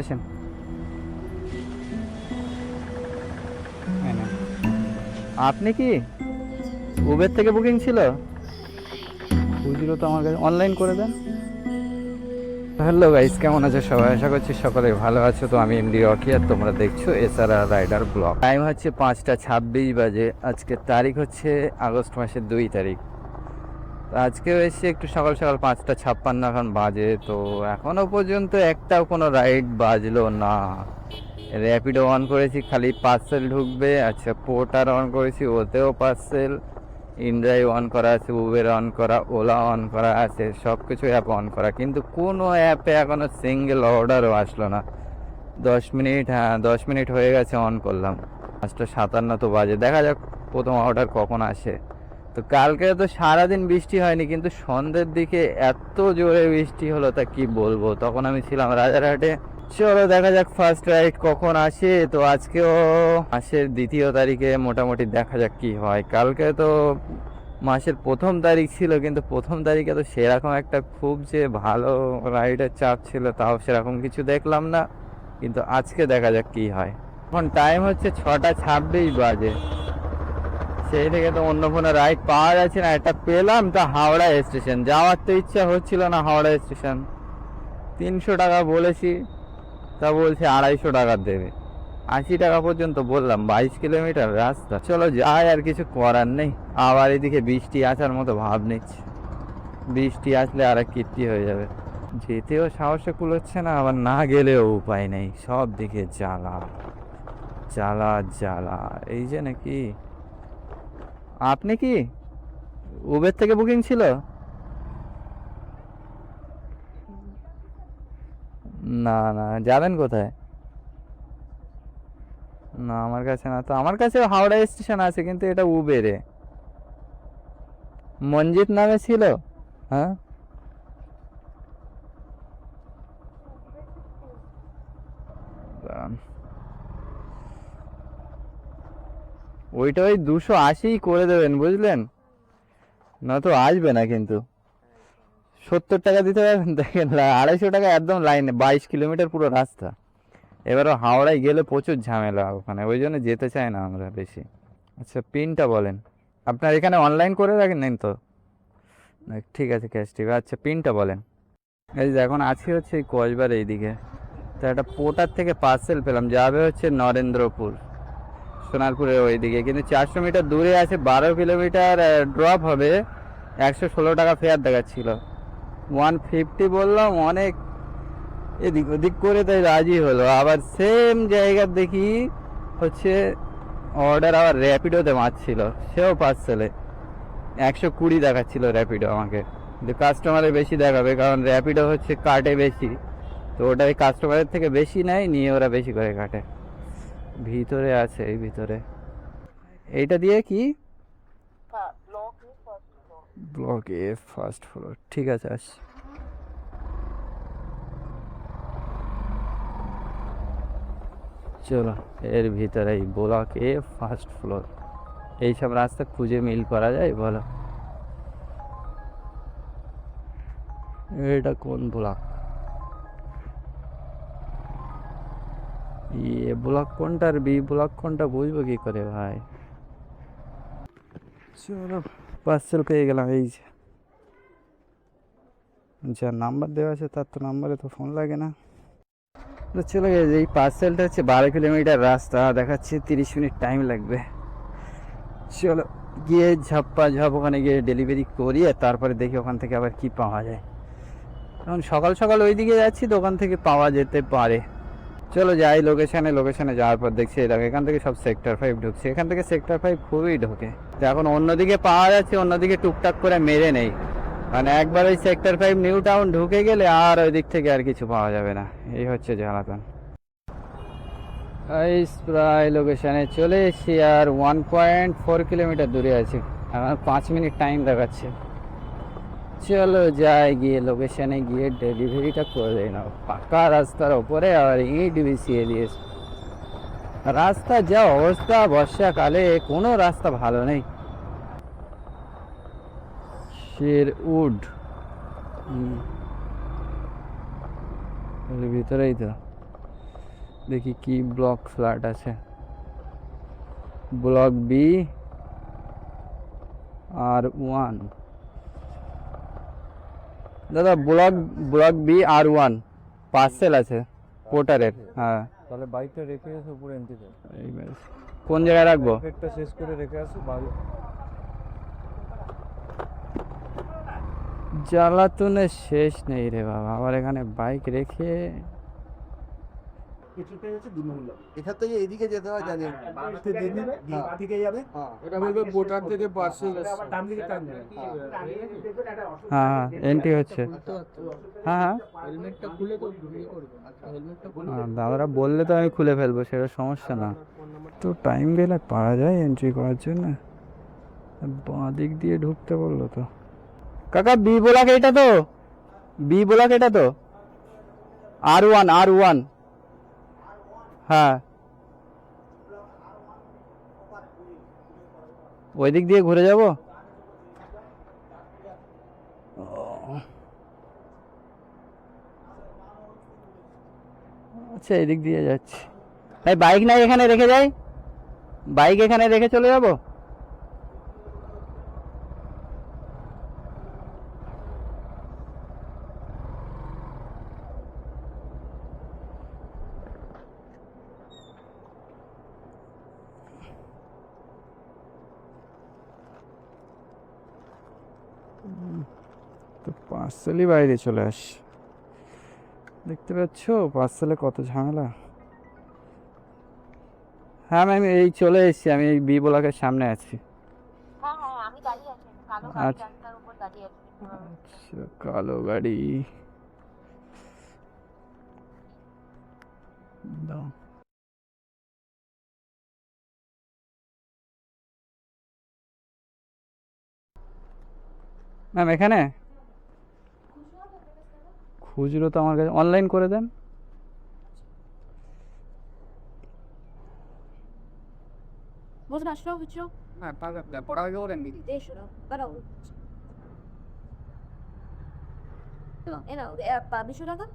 আসেন। আপনি কি উবের থেকে বুকিং ছিল? খুচরো তো আমার কাছে অনলাইন করে দেন। হ্যালো গাইস, কেমন আছো সবাই? আশা করছি সকলে ভালো আছো। তো আমি এমডি রকি, আর তোমরা দেখছো এসআরআর রাইডার ব্লগ। টাইম হচ্ছে 5টা 26 বাজে। আজকে তারিখ হচ্ছে আগস্ট মাসের 2 তারিখ। তো আজকেও এসে একটু সকাল সকাল 5টা 56 এখন বাজে। তো এখনো পর্যন্ত একটাও কোনো রাইড বাজলো না। র্যাপিডো অন করেছি, খালি পার্সেল ঢুকবে। আচ্ছা, পোর্টার অন করেছি, ওতেও পার্সেল। ইনড্রাইভ অন করা আছে, উবের অন করা, ওলা অন করা আছে, সব কিছু অ্যাপ অন করা, কিন্তু কোনো অ্যাপে এখনো সিঙ্গেল অর্ডারও আসলো না। 10 মিনিট, হ্যাঁ 10 মিনিট হয়ে গেছে অন করলাম। 5টা 57 তো বাজে, দেখা যাক প্রথম অর্ডার কখন আসে। তো কালকে তো সারাদিন বৃষ্টি হয়নি, কিন্তু সন্ধ্যের দিকে এত জোরে বৃষ্টি হলো তা কি বলবো। তখন আমি ছিলাম রাজারহাটে। চলো দেখা যাক ফার্স্ট রাইড কখন আসে। তো আজকেও মাসের 2 তারিখে, মোটামুটি দেখা যাক কি হয়। কালকে তো মাসের 1 তারিখ ছিল, কিন্তু 1 তারিখে তো সেরকম একটা খুব যে ভালো রাইডের চাপ ছিল তাও সেরকম কিছু দেখলাম না। কিন্তু আজকে দেখা যাক কি হয়। এখন টাইম হচ্ছে 6টা 26 বাজে। সেই থেকে তো অন্য কোনো রাইড পাওয়া যাচ্ছে না। একটা পেলাম, তা হাওড়া স্টেশন যাওয়ার তো ইচ্ছা হচ্ছিল না। হাওড়া স্টেশন 300 টাকা বলেছি, তা বলছে 250 টাকা দেবে। 80 টাকা পর্যন্ত বললাম, 22 কিলোমিটার রাস্তা। চলো যাই, আর কিছু করার নেই। আবার এদিকে বৃষ্টি আসার মতো ভাব নিচ্ছে। বৃষ্টি আসলে আর এক কীর্তি হয়ে যাবে। যেতেও সাহসে কুলোচ্ছে না, আবার না গেলেও উপায় নেই। সব দিকে জ্বালা জ্বালা জ্বালা। এই যে নাকি আপনি কি উবের থেকে বুকিং ছিল? না না, যাবেন কোথায়? না আমার কাছে না তো, আমার কাছে হাওড়া স্টেশন আছে, কিন্তু এটা উবেরে। মঞ্জিত নামে ছিল। হ্যাঁ, ওইটা ওই 280 করে দেবেন, বুঝলেন? না তো আসবে না কিন্তু। 70 টাকা দিতে পারবেন? দেখেন 250 টাকা একদম লাইনে, 22 কিলোমিটার পুরো রাস্তা। এবারও হাওড়ায় গেলে প্রচুর ঝামেলা ওখানে, ওই জন্য যেতে চাই না আমরা বেশি। আচ্ছা, পিনটা বলেন। আপনার এখানে অনলাইন করে রাখেন নেন তো? না, ঠিক আছে, ক্যাশ ঠিক। আচ্ছা, পিনটা বলেন। এই যে এখন আছি হচ্ছে এই কসবার এইদিকে। তো একটা পোর্টার থেকে পার্সেল পেলাম, যাবে হচ্ছে নরেন্দ্রপুর, সোনারপুরের ওইদিকে, কিন্তু 400 মিটার দূরে আছে। 12 কিলোমিটার ড্রপ হবে। 116 টাকা ফেয়ার দেখাচ্ছিল। 150 বললাম, অনেক এদিক ওদিক করে তাই রাজি হলো। আবার সেম জায়গার দেখি হচ্ছে অর্ডার আবার র্যাপিডোতে মারছিল, সেও পার্সেলে 120 দেখাচ্ছিল র্যাপিডো আমাকে। কিন্তু কাস্টমারে বেশি দেখাবে, কারণ র্যাপিডো হচ্ছে কাটে বেশি। তো ওটা ওই কাস্টমারের থেকে বেশি নেয়, নিয়ে ওরা বেশি করে কাটে। ভিতরে আছে, এই ভিতরে। এইটা দিয়ে কি? ব্লক এ ফার্স্ট ফ্লোর, ঠিক আছে আস। চলো, এর ভিতরে ব্লক এ ফার্স্ট ফ্লোর। এইসব রাস্তা খুঁজে মিল করা যায় বলো? এটা কোন ব্লক? এ ব্লক কোনটা আর বি ব্লক কোনটা বুঝবো কি করে ভাই? চলো, পার্সেল পেয়ে গেলাম। এই যে যার নাম্বার দেওয়া আছে তার তো নাম্বারে তো ফোন লাগে না। তো চলে গেছে। এই পার্সেলটা হচ্ছে 12 কিলোমিটার রাস্তা, দেখাচ্ছে 30 মিনিট টাইম লাগবে। চলো গিয়ে ঝাপ্পা ঝাপ ওখানে গিয়ে ডেলিভারি করি, আর তারপরে দেখি ওখান থেকে আবার কি পাওয়া যায়। এখন সকাল সকাল ওই দিকে যাচ্ছি, তো ওখান থেকে পাওয়া যেতে পারে। চলো যাই লোকেশানে। লোকেশানে যাওয়ার পর দেখছি এই দেখো, এখান থেকে সব সেক্টর 5 ঢুকছে। এখান থেকে সেক্টর 5 খুবই ঢোকে। তো এখন অন্যদিকে পাওয়া যাচ্ছে, অন্যদিকে টুকটাক করে মেরে নেই। মানে একবার ওই সেক্টর 5 নিউ টাউন ঢুকে গেলে আর ওই দিক থেকে আর কিছু পাওয়া যাবে না। এই হচ্ছে জ্বালাতন। এই প্রায় লোকেশানে চলে এসেছি, আর 1.4 কিলোমিটার দূরে আছি। আমার 5 মিনিট টাইম দেখাচ্ছে। চলো যাই, গিয়ে লোকেশানে গিয়ে ডেলিভারিটা করে নাও। পাকা রাস্তার ওপরে আর ইট বিছিয়ে দিয়েছে। রাস্তা যা অবস্থা, বর্ষাকালে কোনো রাস্তা ভালো নেই। শেরউড, এর ভিতরেই তো। দেখি কি ব্লক ফ্ল্যাট আছে। Block B R1। দাদা ব্লক বি R1 পার্সেল আছে পোর্টারের। হ্যাঁ, তাহলে বাইকটা রেখে এসে উপরে এন্ট্রি দাও। এইবার কোন জায়গায় রাখবো? পেটটা শেষ করে রেখে আসো বাড়ি। জ্বালাতনের শেষ নেই রে বাবা, আবার এখানে বাইক রেখে। কিছুটা হচ্ছে দুমুল্লা এখান থেকে এইদিকে যেতে হয় জানি দিকে যাবে এটা বলবে বোটার থেকে পার্সেল ডান দিকে টানবে হ্যাঁ এন্ট্রি হচ্ছে। হ্যাঁ হ্যাঁ হেলমেটটা খুলে তো ভিডিও করবে। হেলমেটটা খুলে দাদারা বললে তো আমি খুলে ফেলবো, সেটা সমস্যা না। তো টাইম গেলে পারা যায় এন্ট্রি করার জন্য। বাঁ দিক দিয়ে ঢুকতে বললো তো। কাকা বি ব্লক এটা তো, বি ব্লক এটা তো R1। হ্যাঁ, ওই দিক দিয়ে ঘুরে যাব। আচ্ছা এদিক দিয়ে যাচ্ছি। এই বাইক নাই এখানে রেখে যাই, বাইক এখানে রেখে চলে যাব। তো পার্সেলই বাইরে চলে আস, দেখতে পাচ্ছ পার্সেলে কত ঝামেলা। হ্যাঁ ম্যাম এই চলে এসেছি, আমি এই বি ব্লকের সামনে আছি। হ্যাঁ হ্যাঁ আমি দাঁড়িয়ে আছি, কালো গাড়ি আচ্ছা। রাস্তার উপর দাঁড়িয়ে আছি। আচ্ছা, কালো গাড়ি দাও। ম্যাম এখানে খুচরো তো আমার কাছে, অনলাইন করে দেন। 무슨 아시죠? 그쵸? হ্যাঁ পড়াবে ওরেন নি। 네, 싫어. 따라오. এনা আপা 200 টাকা?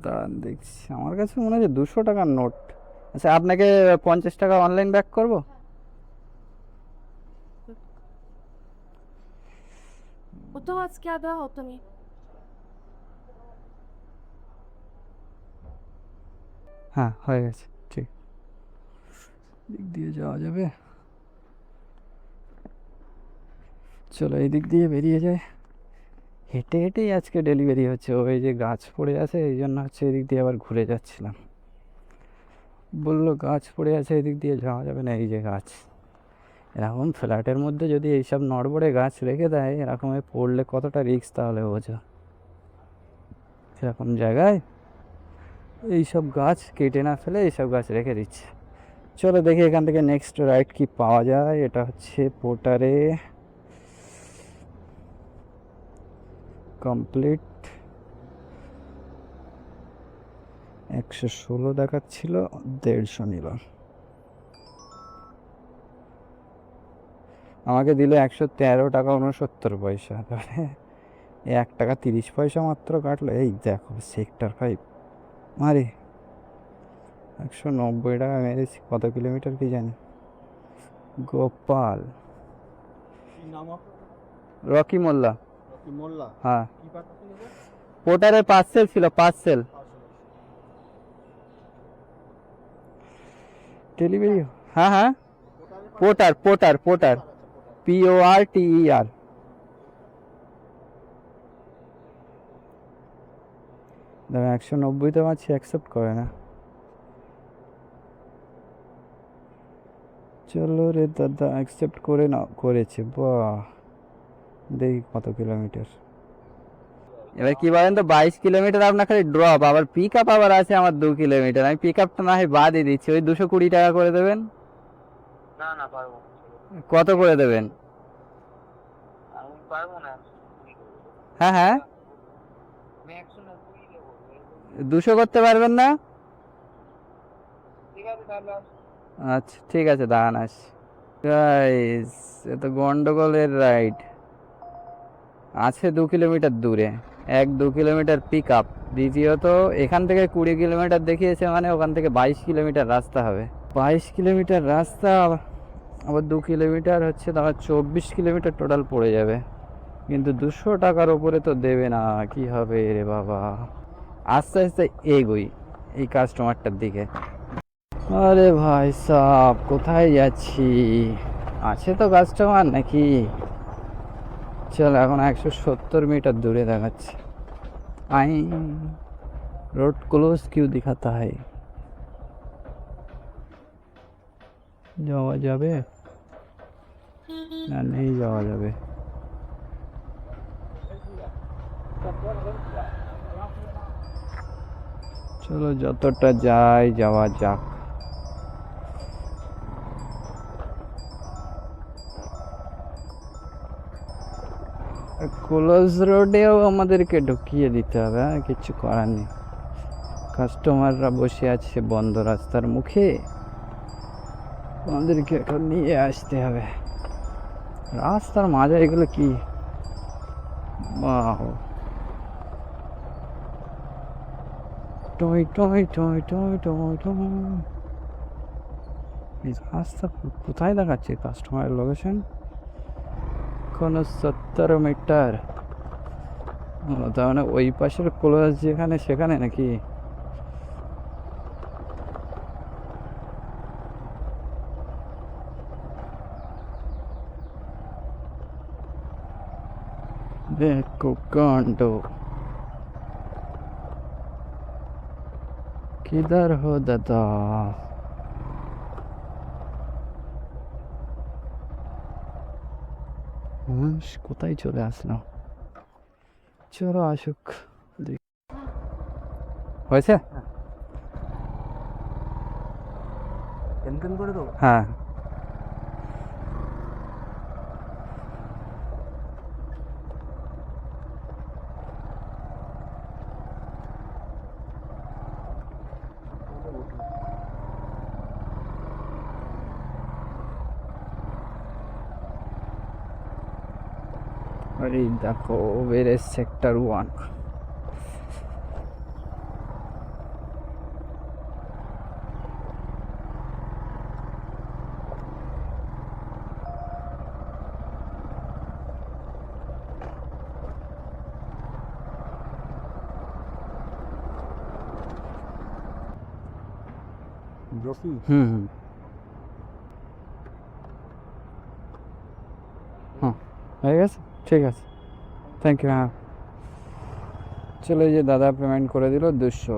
দাঁড়ান দেখছি, আমার কাছে মনে হচ্ছে 200 টাকার নোট। আচ্ছা আপনাকে 50 টাকা অনলাইন ব্যাক করব। 오토마스키하다 어떠니? হ্যাঁ হয়ে গেছে, ঠিক। দিক দিয়ে যাওয়া যাবে, চলো এই দিক দিয়ে বেরিয়ে যায়। হেঁটে হেঁটেই আজকে ডেলিভারি হচ্ছে। ওই যে গাছ পড়ে আছে এই জন্য হচ্ছে এদিক দিয়ে আবার ঘুরে যাচ্ছিলাম। বললো গাছ পড়ে আছে এদিক দিয়ে যাওয়া যাবে না, এই যে গাছ। এরকম ফ্ল্যাটের মধ্যে যদি এইসব নড়বড়ে গাছ রেখে দেয়, এরকম পড়লে কতটা রিস্ক তাহলে বোঝো। সেরকম জায়গায় এইসব গাছ কেটে না ফেলে এইসব গাছ রেখে দিচ্ছে। চলো দেখি এখান থেকে নেক্সট রাইড কি পাওয়া যায়। এটা হচ্ছে পোর্টারে কমপ্লিট 116 দেখাচ্ছিল, 150 নিল। আমাকে দিল 113 টাকা 69 পয়সা। তাহলে 1 টাকা 30 পয়সা মাত্র কাটলো। এই দেখো সেক্টর 5 মারে 190 টাকা মেরেছি। কত কিলোমিটার কি জানি। গোপাল রকি মোল্লা। মোল্লা হ্যাঁ কি পাঠাচ্ছিল পোর্টারে পার্সেল ছিল, পার্সেল ডেলিভারি। হ্যাঁ হ্যাঁ পোর্টার PORTER। দাম 190 তো মাছি অ্যাকসেপ্ট করে না। চলো রে দাদা অ্যাকসেপ্ট করে না, করেছে। বাহ, দেখি কত কিলোমিটার। এবার কি বলেন তো, 22 কিলোমিটার আপনার খালি ড্রপ, আবার পিক আপ আবার আছে আমার 2 কিলোমিটার। আমি পিক আপটা না হয় বাদই দিচ্ছি, ওই 220 টাকা করে দেবেন। না না পারবো না। কত করে দেবেন? আমি পারবো না। হ্যাঁ হ্যাঁ আমি 190 দেবো। 200 করতে পারবেন না? ঠিক আছে তাহলে আচ্ছা ঠিক আছে, দাঁড়ান আসছি। গাইস এ তো গন্ডগোলের রাইড আছে, 2 কিলোমিটার দূরে। 1-2 কিলোমিটার পিক আপ। দ্বিতীয়ত এখান থেকে 20 কিলোমিটার দেখিয়েছে, মানে ওখান থেকে 22 কিলোমিটার রাস্তা হবে। 22 কিলোমিটার রাস্তা, আবার 2 কিলোমিটার হচ্ছে, তোমার 24 কিলোমিটার টোটাল পড়ে যাবে। কিন্তু 200 টাকার ওপরে তো দেবে না, কি হবে রে বাবা। আস্তে আস্তে এগোই এই কাস্টমারটার দিকে। আরে ভাই সাহ, কোথায় যাচ্ছি? আছে তো কাস্টমার নাকি? চল, এখন 170 মিটার দূরে দেখাচ্ছে। আই रोड क्लोज क्यों दिखाता है? যাওয়া যাবে না নেই যাওয়া যাবে? চলো যতটা যাই যাওয়া যাক। ক্লোজ রোডেও আমাদেরকে ঢুকিয়ে দিতে হবে, কিছু করার নেই। কাস্টমাররা বসে আছে বন্ধ রাস্তার মুখে, আমাদেরকে এখন নিয়ে আসতে হবে। রাস্তার মাঝে এগুলো কি, বাহ, টই টই টই টই টই টই। এই রাস্তা কোথায় দেখাচ্ছে কাস্টমারের লোকেশন? কোনো 70 মিটার, তার মানে ওই পাশের ক্লোজ যেখানে সেখানে নাকি? देखो कांडो, किधर हो दादा? কোথায় চলে আসলাম? চলো আসুক, হয়েছে। ক্যান্সেল করে দেবো। হ্যাঁ, আরে দেখো বেরে সেক্টর 1। রফি, হুম হুম, হ্যাঁ হয়ে গেছে, ঠিক আছে, থ্যাংক ইউ। হ্যাঁ চলো, এই যে দাদা পেমেন্ট করে দিল 200।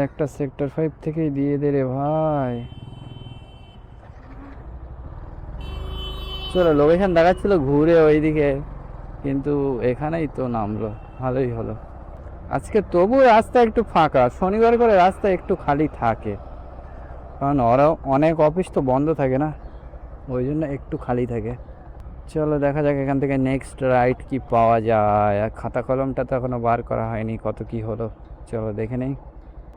একটা সেক্টর 5 থেকেই দিয়ে দে রে ভাই। চলো, লোকেশন দেখাচ্ছিল ঘুরে ওইদিকে, কিন্তু এখানেই তো নামলো, ভালোই হলো। আজকে তবু রাস্তা একটু ফাঁকা, শনিবার করে রাস্তা একটু খালি থাকে, কারণ ওরা অনেক অফিস তো বন্ধ থাকে না, ওই জন্য একটু খালি থাকে। চলো দেখা যাক এখান থেকে নেক্সট রাইড কি পাওয়া যায়। আর খাতা কলমটা তো এখনও বার করা হয়নি, কত কি হলো, চলো দেখে নেই।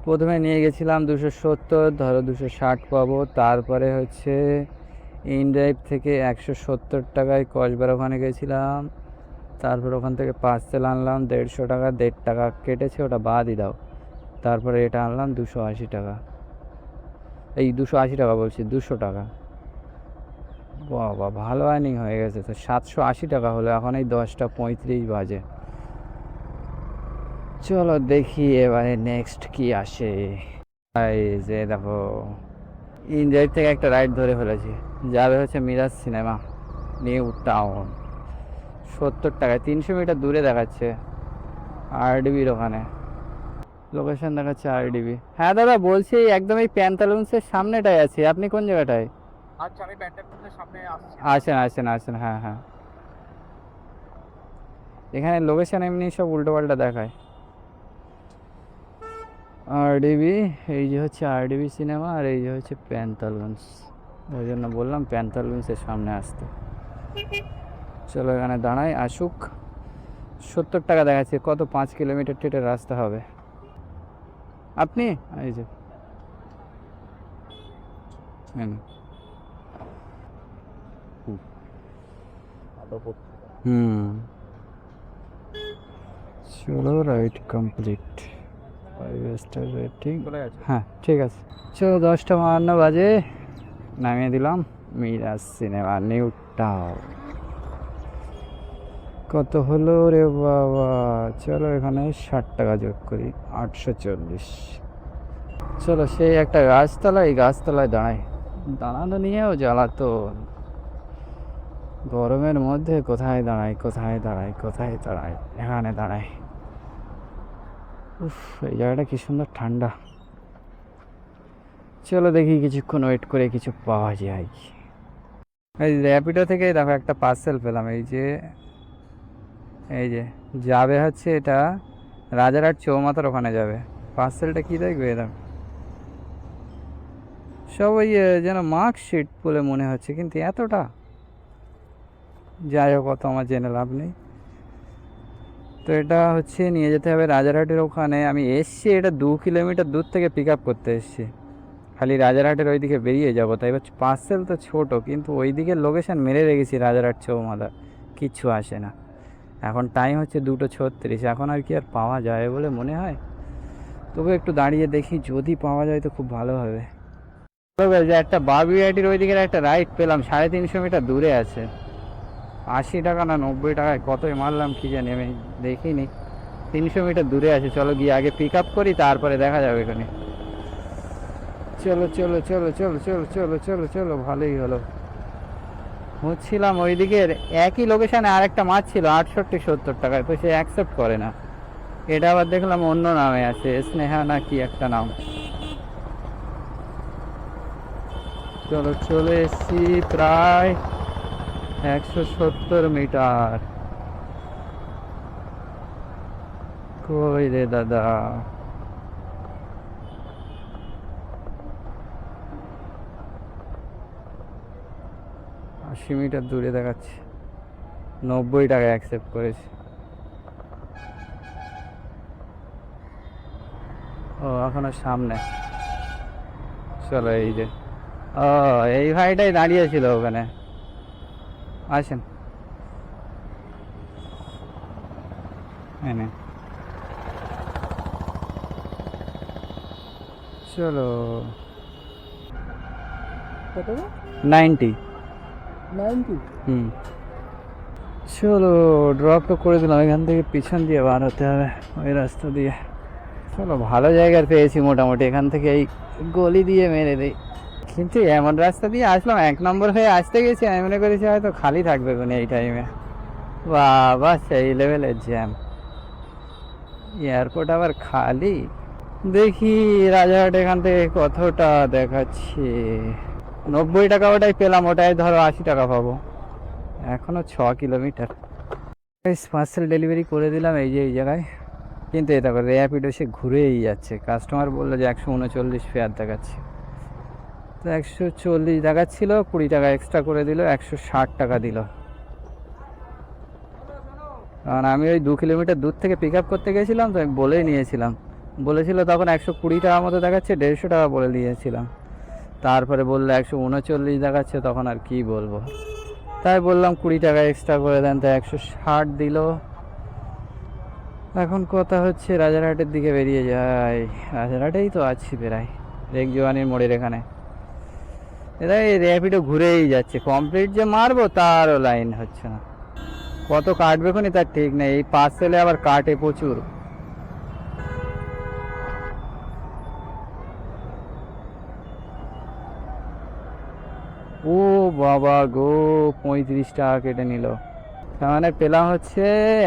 প্রথমে নিয়ে গেছিলাম 270, ধরো 260 পাবো। তারপরে হচ্ছে ইনড্রাইভ থেকে 170 টাকায় কসবার ওখানে গেছিলাম। তারপর ওখান থেকে পার্সেল আনলাম 150 টাকা, 1.5 টাকা কেটেছে, ওটা বাদই দাও। তারপরে এটা আনলাম 280 টাকা, এই 280 টাকা বলছি, 200 টাকা। বাবা, ভালো আর্নিং হয়ে গেছে তো, 780 টাকা হলো। এখন এই 10:35 বাজে। চলো দেখি এবারে নেক্সট কি আসে। এই যে দেখো, ইনড্রাইভ থেকে একটা রাইড ধরে ফেলেছি, যাবে হচ্ছে মিরাজ সিনেমা, নিউ টাউন। 70 টাকায়, 300 মিটার দূরে দেখাচ্ছে, আরডিবির ওখানে লোকেশন দেখাচ্ছে, আরডিবি। হ্যাঁ দাদা বলছি, একদম এই প্যান্টালুন্সের সামনেটায় আছে, আপনি কোন জায়গাটায়? আচ্ছা, আমি প্যান্টালুনের সামনে আসছি। আসেন আসেন আসেন, হ্যাঁ হ্যাঁ, এখানে লোকেশন এমনি সব উল্টো পাল্টা দেখায়। আরডিবি, এই যে হচ্ছে আরডিবি সিনেমা, আর এই যে হচ্ছে প্যান্টালুন্স, ওই জন্য বললাম প্যান্টালুন্সের সামনে আসতে। চলো এখানে দাঁড়াই, আসুক। 70 টাকা দেখাচ্ছে, কত 5 কিলোমিটার টেটের রাস্তা হবে। আপনি এই যে হুম, চলো রাইড কমপ্লিট, 5 স্টার রেটিং। হ্যাঁ ঠিক আছে, চলো 10:52 বাজে, নামিয়ে দিলাম মিরাজ সিনেমা নিউ টাউন। কত হলো রে বাবা, চলো এখানে 60 টাকা যোগ করি, 840। চলো সেই একটা গাছতলা, এই গাছতলায় দাঁড়ানো নিয়েও জ্বালাতন। গরমের মধ্যে কোথায় দাঁড়াই, এখানে দাঁড়াই। উফ, এই জায়গাটা কি সুন্দর ঠান্ডা। চলো দেখি কিছুক্ষণ ওয়েট করে কিছু পাওয়া যায়। এই র্যাপিডো থেকে দেখো একটা পার্সেল পেলাম, এই যে যাবে হচ্ছে এটা রাজারহাট চৌমাথার ওখানে যাবে। পার্সেলটা কি দেখবে এরকম সব ওই যেন মার্কশিট বলে মনে হচ্ছে, কিন্তু এতটা যাই হোক অত আমার জেনে লাভ নেই। তো এটা হচ্ছে নিয়ে যেতে হবে রাজারহাটের ওখানে। আমি এসছি, এটা 2 কিলোমিটার দূর থেকে পিক আপ করতে এসছি। খালি রাজারহাটের ওইদিকে বেরিয়ে যাবো, তাই এবার পার্সেল তো ছোটো, কিন্তু ওই দিকের লোকেশান মেরে রেখেছি রাজারহাট চৌমাথা, কিচ্ছু আসে না। এখন টাইম হচ্ছে 2:36, এখন আর কি আর পাওয়া যায় বলে মনে হয়। তবু একটু দাঁড়িয়ে দেখি, যদি পাওয়া যায় তো খুব ভালো হবে। যে একটা বাবুইহাটির ওই দিকের একটা রাইড পেলাম, 350 মিটার দূরে আছে। 80 টাকা না 90 টাকায় কতই মারলাম কি জানি, আমি দেখিনি। 300 মিটার দূরে আছে, চলো গিয়ে আগে পিক আপ করি, তারপরে দেখা যাবে এখানে। চলো চলো চলো চলো চলো চলো চলো চলো, ভালোই হলো। হচ্ছিলাম ওই দিকের একই লোকেশানে আর একটা মাছ ছিল 68-70 টাকায়, তো সে অ্যাকসেপ্ট করে না। এটা আবার দেখলাম অন্য নামে আছে, স্নেহা না কি একটা নাম। চলো চলে এসছি প্রায় 170 মিটার। কই রে দাদা, মিটার দূরে দেখাচ্ছে, 90 টাকা অ্যাকসেপ্ট করেছে। ও এখনো সামনে। চলো এই যে, ও এই ভাইটাই দাঁড়িয়েছিল ওখানে, আসেন এনে। চলো 90। হুম, চলো ড্রপ তো করে দিলাম, এখান থেকে পিছন দিয়ে বার হতে হবে ওই রাস্তা দিয়ে। চলো ভালো জায়গার পেয়েছি মোটামুটি, এখান থেকে এই গলি দিয়ে মেরে দিই। কিন্তু এমন রাস্তা দিয়ে আসলাম, 1 নম্বর হয়ে আসতে গেছি, আমি মনে করেছি হয়তো খালি থাকবে কোনো এই টাইমে। বাবা সেই লেভেলের জ্যাম, এয়ারপোর্ট আবার খালি। দেখি রাজারহাট এখান থেকে কতটা দেখাচ্ছে, 90 টাকা ওটাই পেলাম, ওটাই ধরো 80 টাকা পাবো। এখনো 6 কিলোমিটার। পার্সেল ডেলিভারি করে দিলাম এই যে এই জায়গায়, কিন্তু এটা করে র্যাপিডো সে ঘুরেই যাচ্ছে। কাস্টমার বললো যে 139 ফেয়ার দেখাচ্ছে, তো 140 দেখাচ্ছিল, 20 টাকা এক্সট্রা করে দিল, 160 টাকা দিল। কারণ আমি ওই 2 কিলোমিটার দূর থেকে পিক আপ করতে গেছিলাম, তো আমি বলেই নিয়েছিলাম, বলেছিল তখন 120 টাকার মতো দেখাচ্ছে, 150 টাকা বলে দিয়েছিলাম। তারপরে বললো 139 দেখাচ্ছে, তখন আর কি বলবো, তাই বললাম 20 টাকা এক্সট্রা করে দেন, তাই 160 দিল। এখন কথা হচ্ছে রাজারহাটের দিকে বেরিয়ে যাই, রাজারহাটেই তো আছি প্রায়, রেক জওয়ানির মোড়ের এখানে। এটা এই র্যাপিডো ঘুরেই যাচ্ছে, কমপ্লিট যে মারবো তারও লাইন হচ্ছে না, কত কাটবে কোনি তার ঠিক নেই। এই পার্সেলে আবার কাটে প্রচুর। ও বাবা গো, 35 টাকা কেটে নিল। তার মানে পেলাম হচ্ছে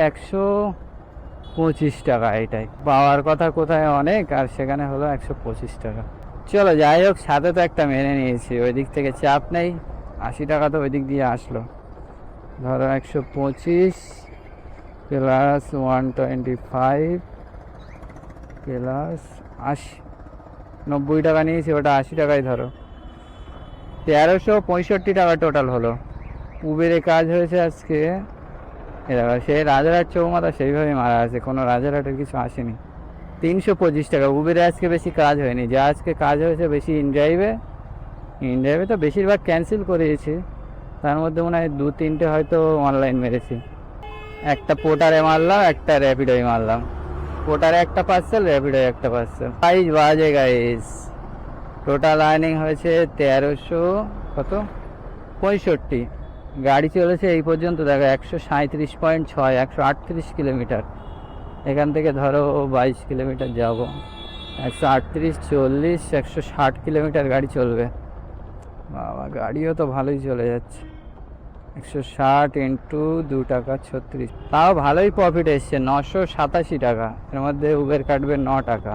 125 টাকা। এটাই পাওয়ার কথা কোথায় অনেক, আর সেখানে হলো 125 টাকা। চলো যাই হোক, সাথে তো একটা মেনে নিয়েছি, ওই দিক থেকে চাপ নেই। 80 টাকা তো ওই দিক দিয়ে আসলো, ধরো 125 প্লাস 125 প্লাস 80, 90 টাকা নিয়েছি, ওটা 80 টাকাই ধরো, 1365 টাকা টোটাল হলো। উবেরে কাজ হয়েছে আজকে, এবার সে রাজারহাট চৌমাথা সেইভাবে মারা আছে, কোনো রাজারহাটের কিছু আসেনি। 325 টাকা উবেরে আজকে বেশি কাজ হয়নি, যা আজকে কাজ হয়েছে বেশি ইনড্রাইভে তো বেশিরভাগ ক্যান্সেল করেছি, তার মধ্যে মনে হয় 2-3টে হয়তো অনলাইন মেরেছি। একটা পোটারে মারলাম, একটা র্যাপিডোয় মারলাম। পোটারে একটা পার্সেল, র্যাপিডোয় একটা পার্সেল। প্রাইস বাজে গাইস, টোটাল আর্নিং হয়েছে 1365। গাড়ি চলেছে এই পর্যন্ত দেখো 137.6, 138 কিলোমিটার। এখান থেকে ধরো 22 কিলোমিটার যাব, 138, 40, 160 কিলোমিটার গাড়ি চলবে। বাবা, গাড়িও তো ভালোই চলে যাচ্ছে। 160 ইন্টু 2 টাকা 36, তাও ভালোই প্রফিট এসছে, 987 টাকা। এর মধ্যে উবের কাটবে 9 টাকা।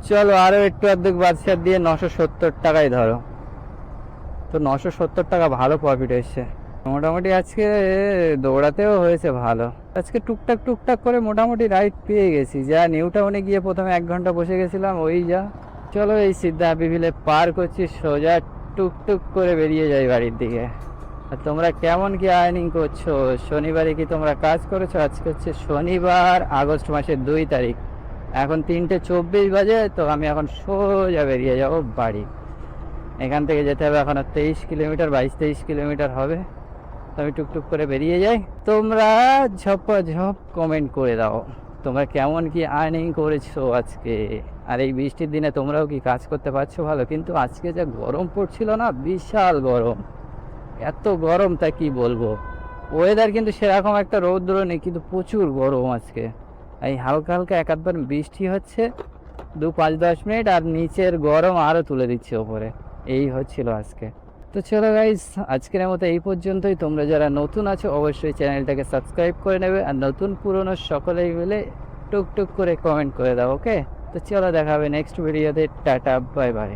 চলো আরও একটু অর্ধেক বাদশার দিয়ে 970 টাকাই ধরো, তো 970 টাকা ভালো প্রফিট এসছে। মোটামুটি আজকে দৌড়াতেও হয়েছে ভালো। আজকে টুকটাক টুকটাক করে মোটামুটি রাইড পেয়ে গেছি। যা নিউ টাউনে গিয়ে প্রথমে 1 ঘন্টা বসে গেছিলাম, ওই যা। চলো এই সিদ্ধা হ্যাপিভিলে পার করছি, সোজা টুকটুক করে বেরিয়ে যাই বাড়ির দিকে। আর তোমরা কেমন কি আর্নিং করছো? শনিবারে কি তোমরা কাজ করেছো? আজকে হচ্ছে শনিবার, আগস্ট মাসের 2 তারিখ। এখন 3:24 বাজে, তো আমি এখন সোজা বেরিয়ে যাব বাড়ি। এখান থেকে যেতে হবে এখনো 23 কিলোমিটার, 22-23 কিলোমিটার হবে। তো আমি টুকটুক করে বেরিয়ে যাই। তোমরা ঝপাঝপ কমেন্ট করে দাও, তোমরা কেমন কি আর্নিং করেছো আজকে। আর এই বৃষ্টির দিনে তোমরাও কি কাজ করতে পারছো ভালো? কিন্তু আজকে যা গরম পড়ছিল না, বিশাল গরম, এত গরম তা কি বলবো। ওয়েদার কিন্তু সেরকম একটা রৌদ্র নেই, কিন্তু প্রচুর গরম আজকে। এই হালকা হালকা একাধবার বৃষ্টি হচ্ছে 2-5-10 মিনিট, আর নিচের গরম আরও তুলে দিচ্ছে ওপরে। এই হচ্ছিল আজকে। তো চলো গাইস, আজকের মতো এই পর্যন্তই। তোমরা যারা নতুন আছো অবশ্যই চ্যানেলটাকে সাবস্ক্রাইব করে নেবে, আর নতুন পুরনো সকলেই মিলে টুকটুক করে কমেন্ট করে দাও, ওকে? তো চলো, দেখা হবে নেক্সট ভিডিওতে। Tata, bye bye.